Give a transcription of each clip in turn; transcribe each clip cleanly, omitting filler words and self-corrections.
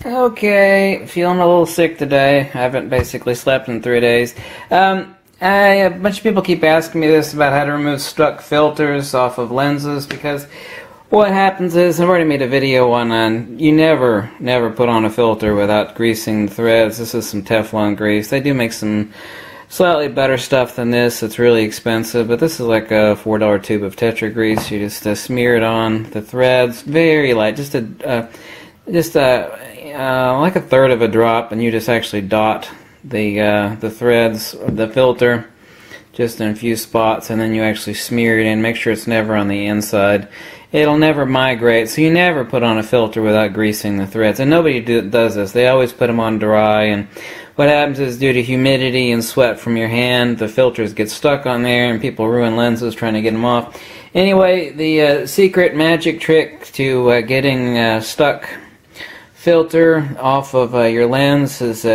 Okay, feeling a little sick today. I haven't basically slept in 3 days. A bunch of people keep asking me this about how to remove stuck filters off of lenses, because what happens is, I've already made a video on you never put on a filter without greasing the threads. This is some Teflon grease. They do make some slightly better stuff than this. It's really expensive, but this is like a $4 tube of Tetra grease. You just smear it on the threads, very light, just like a third of a drop, and you just actually dot the threads of the filter just in a few spots, and then you actually smear it in. Make sure it's never on the inside. It'll never migrate, so you never put on a filter without greasing the threads. And nobody does this. They always put them on dry, and what happens is, due to humidity and sweat from your hand, the filters get stuck on there, and people ruin lenses trying to get them off. Anyway, the secret magic trick to getting stuck filter off of your lens is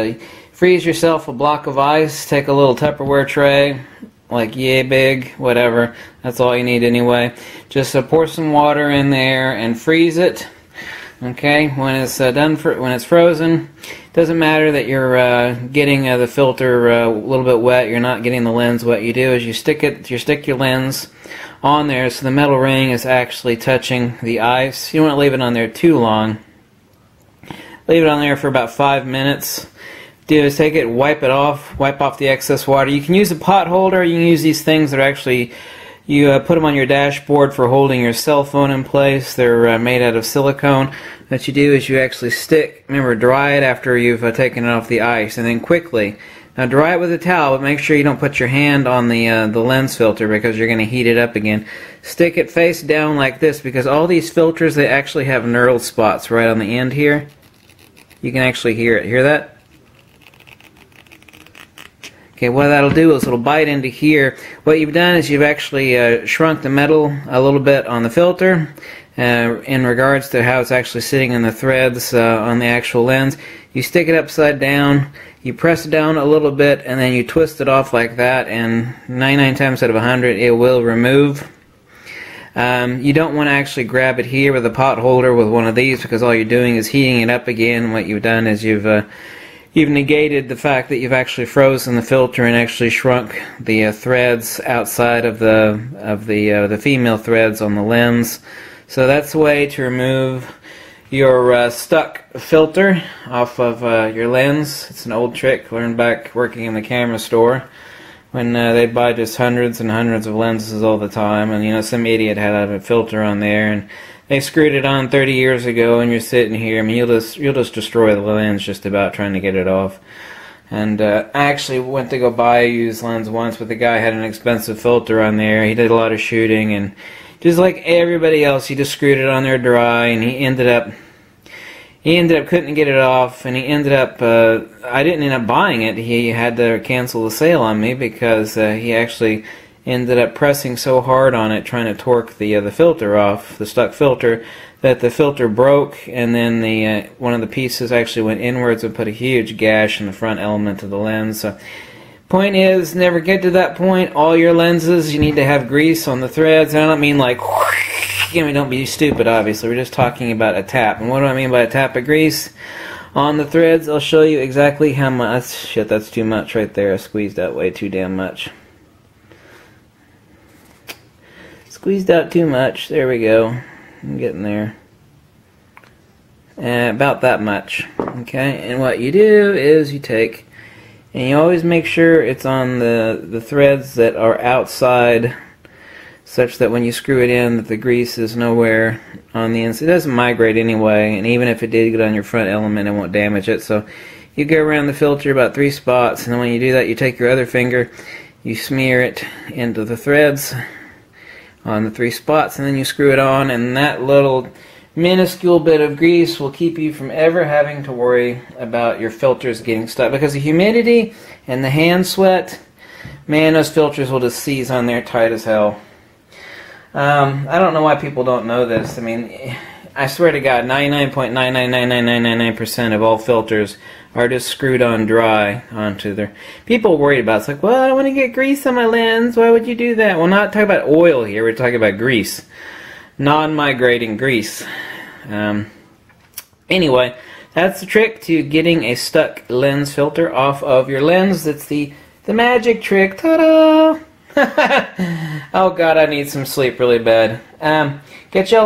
freeze yourself a block of ice. Take a little Tupperware tray, like yay big, whatever. That's all you need anyway. Just pour some water in there and freeze it. Okay, when it's when it's frozen, it doesn't matter that you're getting the filter a little bit wet. You're not getting the lens wet. You do is you stick your lens on there so the metal ring is actually touching the ice. You don't want to leave it on there too long. Leave it on there for about 5 minutes. Do is take it, wipe off the excess water. You can use a pot holder. You can use these things that are actually, you put them on your dashboard for holding your cell phone in place. They're made out of silicone. What you do is you actually dry it after you've taken it off the ice, and then quickly. Now dry it with a towel, but make sure you don't put your hand on the lens filter, because you're going to heat it up again. Stick it face down like this, because all these filters, they actually have knurled spots right on the end here. You can actually hear it. Hear that? Okay, what that'll do is it'll bite into here. What you've done is you've actually shrunk the metal a little bit on the filter in regards to how it's actually sitting in the threads on the actual lens. You stick it upside down, you press it down a little bit, and then you twist it off like that, and 99 times out of 100 it will remove. You don't want to actually grab it here with a pot holder with one of these, because all you're doing is heating it up again. What you've done is you've negated the fact that you've actually frozen the filter and actually shrunk the threads outside of the female threads on the lens. So that's the way to remove your stuck filter off of your lens. It's an old trick learned back working in the camera store, when they'd buy just hundreds and hundreds of lenses all the time, and some idiot had a filter on there, and they screwed it on 30 years ago, and you're sitting here. I mean, you'll just destroy the lens just about trying to get it off. And I actually went to go buy a used lens once, but the guy had an expensive filter on there. He did a lot of shooting, and just like everybody else, he just screwed it on there dry, and he ended up couldn't get it off, and he ended up, I didn't end up buying it. He had to cancel the sale on me, because he actually ended up pressing so hard on it, trying to torque the filter off, the stuck filter, that the filter broke, and then one of the pieces actually went inwards and put a huge gash in the front element of the lens. So, point is, never get to that point. All your lenses, you need to have grease on the threads. And I don't mean like, don't be stupid, obviously. We're just talking about a tap. And what do I mean by a tap of grease on the threads? I'll show you exactly how much. Shit, that's too much right there. I squeezed out way too damn much. Squeezed out too much. There we go. I'm getting there. About that much. Okay, and what you do is you take, and you always make sure it's on the threads that are outside, such that when you screw it in, that the grease is nowhere on the inside. It doesn't migrate anyway, and even if it did get on your front element, it won't damage it. So you go around the filter about 3 spots, and then when you do that, you take your other finger, you smear it into the threads on the 3 spots, and then you screw it on, and that little minuscule bit of grease will keep you from ever having to worry about your filters getting stuck, because the humidity and the hand sweat, man, those filters will just seize on there tight as hell. I don't know why people don't know this. I mean, I swear to God, 99.9999999% of all filters are just screwed on dry onto their... People worried about it. It's like, well, I don't want to get grease on my lens. Why would you do that? Well, not talking about oil here. We're talking about grease. Non-migrating grease. Anyway, that's the trick to getting a stuck lens filter off of your lens. That's the magic trick. Ta-da! Oh God, I need some sleep really bad. Catch y'all